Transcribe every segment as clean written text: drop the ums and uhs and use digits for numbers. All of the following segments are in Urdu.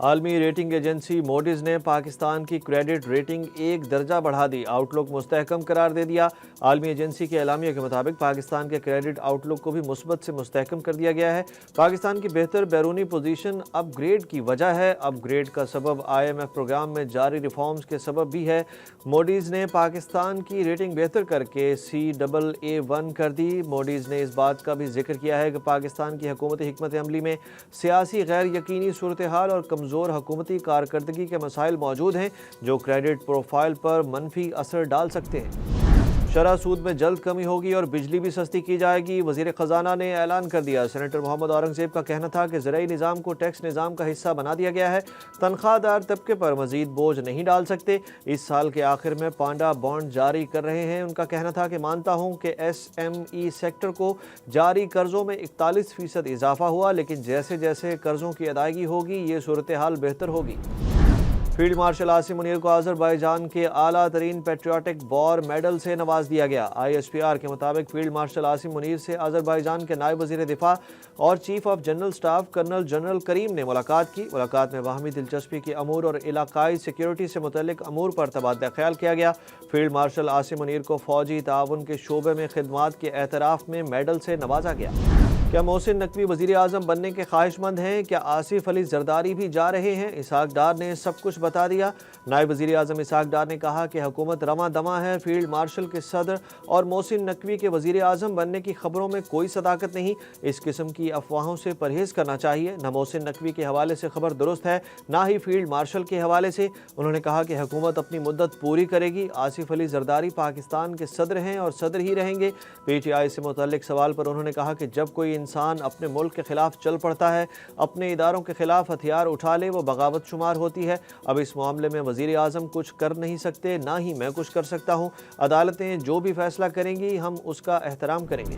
عالمی ریٹنگ ایجنسی موڈیز نے پاکستان کی کریڈٹ ریٹنگ ایک درجہ بڑھا دی، آؤٹ لک مستحکم قرار دے دیا۔ عالمی ایجنسی کے اعلامیہ کے مطابق پاکستان کے کریڈٹ آؤٹ لک کو بھی مثبت سے مستحکم کر دیا گیا ہے۔ پاکستان کی بہتر بیرونی پوزیشن اپ گریڈ کی وجہ ہے۔ اپ گریڈ کا سبب IMF پروگرام میں جاری ریفارمز کے سبب بھی ہے۔ موڈیز نے پاکستان کی ریٹنگ بہتر کر کے CAA1 کر دی۔ موڈیز نے اس بات کا بھی ذکر کیا ہے کہ پاکستان کی حکومتی حکمت عملی میں سیاسی غیر یقینی صورتحال اور کمزور حکومتی کارکردگی کے مسائل موجود ہیں جو کریڈٹ پروفائل پر منفی اثر ڈال سکتے ہیں۔ شرح سود میں جلد کمی ہوگی اور بجلی بھی سستی کی جائے گی، وزیر خزانہ نے اعلان کر دیا۔ سینیٹر محمد اورنگزیب کا کہنا تھا کہ زرعی نظام کو ٹیکس نظام کا حصہ بنا دیا گیا ہے، تنخواہ دار طبقے پر مزید بوجھ نہیں ڈال سکتے۔ اس سال کے آخر میں پانڈا بانڈ جاری کر رہے ہیں۔ ان کا کہنا تھا کہ مانتا ہوں کہ SME سیکٹر کو جاری قرضوں میں 41% اضافہ ہوا، لیکن جیسے جیسے قرضوں کی ادائیگی ہوگی یہ صورتحال بہتر ہوگی۔ فیلڈ مارشل عاصم منیر کو آذربائیجان کے اعلیٰ ترین پیٹریوٹک وار میڈل سے نواز دیا گیا۔ ISPR کے مطابق فیلڈ مارشل عاصم منیر سے آذربائیجان کے نائب وزیر دفاع اور chief of general staff colonel general Karim نے ملاقات کی۔ ملاقات میں باہمی دلچسپی کے امور اور علاقائی سیکیورٹی سے متعلق امور پر تبادلہ خیال کیا گیا۔ فیلڈ مارشل عاصم منیر کو فوجی تعاون کے شعبے میں خدمات کے اعتراف میں میڈل سے نوازا گیا۔ کیا محسن نقوی وزیر اعظم بننے کے خواہش مند ہیں؟ کیا آصف علی زرداری بھی جا رہے ہیں؟ اسحاق ڈار نے سب کچھ بتا دیا۔ نائب وزیر اعظم اسحاق ڈار نے کہا کہ حکومت رواں دواں ہے، فیلڈ مارشل کے صدر اور محسن نقوی کے وزیر اعظم بننے کی خبروں میں کوئی صداقت نہیں، اس قسم کی افواہوں سے پرہیز کرنا چاہیے۔ نہ محسن نقوی کے حوالے سے خبر درست ہے، نہ ہی فیلڈ مارشل کے حوالے سے۔ انہوں نے کہا کہ حکومت اپنی مدت پوری کرے گی۔ آصف علی زرداری پاکستان کے صدر ہیں اور صدر ہی رہیں گے۔ PTI سے متعلق سوال پر انہوں نے کہا کہ جب کوئی انسان اپنے ملک کے خلاف چل پڑتا ہے، اپنے اداروں کے خلاف ہتھیار اٹھا لے، وہ بغاوت شمار ہوتی ہے۔ اب اس معاملے میں وزیر اعظم کچھ کر نہیں سکتے، نہ ہی میں کچھ کر سکتا ہوں۔ عدالتیں جو بھی فیصلہ کریں گی ہم اس کا احترام کریں گے۔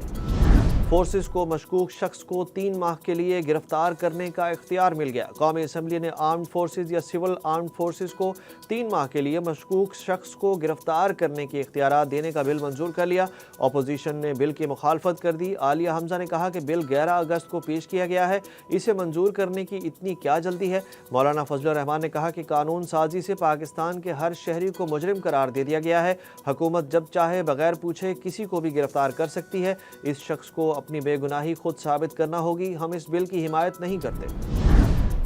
فورسز کو مشکوک شخص کو 3 ماہ کے لیے گرفتار کرنے کا اختیار مل گیا۔ قومی اسمبلی نے آرمڈ فورسز یا سول آرمڈ فورسز کو 3 ماہ کے لیے مشکوک شخص کو گرفتار کرنے کے اختیارات دینے کا بل منظور کر لیا۔ اپوزیشن نے بل کی مخالفت کر دی۔ عالیہ حمزہ نے کہا کہ بل 11 اگست کو پیش کیا گیا ہے، اسے منظور کرنے کی اتنی کیا جلدی ہے؟ مولانا فضل الرحمان نے کہا کہ قانون سازی سے پاکستان کے ہر شہری کو مجرم قرار دے دیا گیا ہے۔ حکومت جب چاہے بغیر پوچھے کسی کو بھی گرفتار کر سکتی ہے۔ اس شخص کو اپنی بے گناہی خود ثابت کرنا ہوگی۔ ہم اس بل کی حمایت نہیں کرتے۔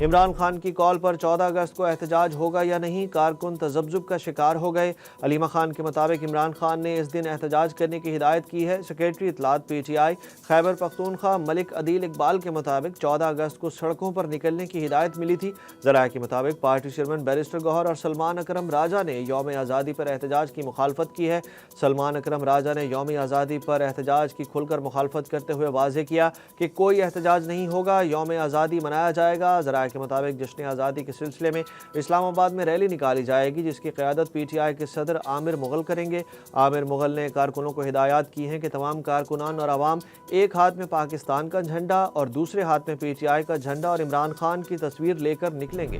عمران خان کی کال پر 14 اگست کو احتجاج ہوگا یا نہیں؟ کارکن تذبذب کا شکار ہو گئے۔ علیمہ خان کے مطابق عمران خان نے اس دن احتجاج کرنے کی ہدایت کی ہے۔ سیکریٹری اطلاعات PTI خیبر پختونخوا ملک عدیل اقبال کے مطابق 14 اگست کو سڑکوں پر نکلنے کی ہدایت ملی تھی۔ ذرائع کے مطابق پارٹی چیئرمین بیرسٹر گوہر اور سلمان اکرم راجہ نے یوم آزادی پر احتجاج کی مخالفت کی ہے۔ سلمان اکرم راجہ نے یوم آزادی پر احتجاج کی کھل کر مخالفت کرتے ہوئے واضح کیا کہ کوئی احتجاج نہیں ہوگا، یوم آزادی منایا جائے گا۔ ذرائع کے مطابق جشن آزادی کے سلسلے میں اسلام آباد میں ریلی نکالی جائے گی جس کی قیادت PTI کے صدر عامر مغل کریں گے۔ عامر مغل نے کارکنوں کو ہدایات کی ہیں کہ تمام کارکنان اور عوام ایک ہاتھ میں پاکستان کا جھنڈا اور دوسرے ہاتھ میں PTI کا جھنڈا اور عمران خان کی تصویر لے کر نکلیں گے۔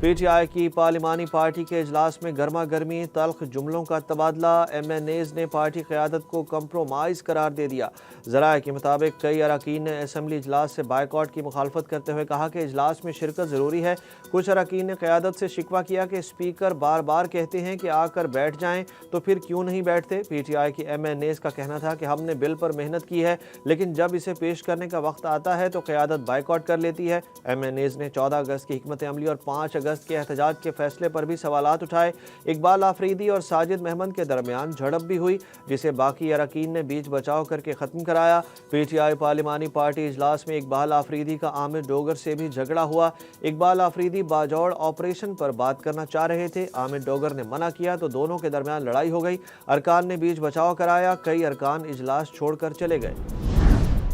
PTI کی پارلیمانی پارٹی کے اجلاس میں گرما گرمی، تلخ جملوں کا تبادلہ۔ MNAs نے پارٹی قیادت کو کمپرومائز قرار دے دیا۔ ذرائع کے مطابق کئی اراکین نے اسمبلی اجلاس سے بائیکاٹ کی مخالفت کرتے ہوئے کہا کہ اجلاس میں شرکت ضروری ہے۔ کچھ اراکین نے قیادت سے شکوہ کیا کہ اسپیکر بار بار کہتے ہیں کہ آ کر بیٹھ جائیں تو پھر کیوں نہیں بیٹھتے۔ PTI کی MNAs کا کہنا تھا کہ ہم نے بل پر محنت کی ہے، لیکن جب اسے پیش کرنے کا وقت آتا ہے تو قیادت بائیکاٹ کر لیتی ہے۔ MNAs نے 14 اگست کی حکمت عملی اور 5 اگست کے احتجاج کے فیصلے پر بھی سوالات اٹھائے۔ اقبال آفریدی اور ساجد محمد کے درمیان جھڑپ بھی ہوئی جسے باقی اراکین نے بیچ بچاؤ کر کے ختم کرایا۔ PTI پارلیمانی پارٹی اجلاس میں اقبال آفریدی کا عامر ڈوگر سے بھی جھگڑا ہوا۔ اقبال آفریدی باجوڑ آپریشن پر بات کرنا چاہ رہے تھے، عامر ڈوگر نے منع کیا تو دونوں کے درمیان لڑائی ہو گئی۔ ارکان نے بیچ بچاؤ کرایا، کئی ارکان اجلاس چھوڑ کر چلے گئے۔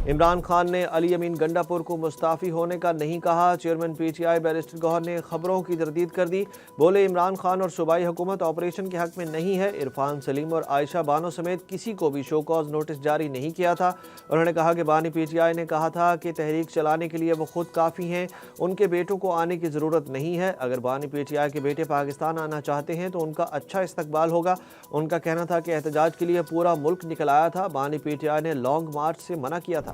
عمران خان نے علی امین گنڈاپور کو مستعفی ہونے کا نہیں کہا۔ چیئرمین PTI بیرسٹر گوہر نے خبروں کی تردید کر دی، بولے عمران خان اور صوبائی حکومت آپریشن کے حق میں نہیں ہے۔ عرفان سلیم اور عائشہ بانو سمیت کسی کو بھی شو کاز نوٹس جاری نہیں کیا تھا۔ انہوں نے کہا کہ بانی PTI نے کہا تھا کہ تحریک چلانے کے لیے وہ خود کافی ہیں، ان کے بیٹوں کو آنے کی ضرورت نہیں ہے۔ اگر بانی PTI کے بیٹے پاکستان آنا چاہتے ہیں تو ان کا اچھا استقبال ہوگا۔ ان کا کہنا تھا کہ احتجاج کے لیے پورا ملک نکل آیا تھا، بانی PTI نے لانگ مارچ سے منع کیا تھا۔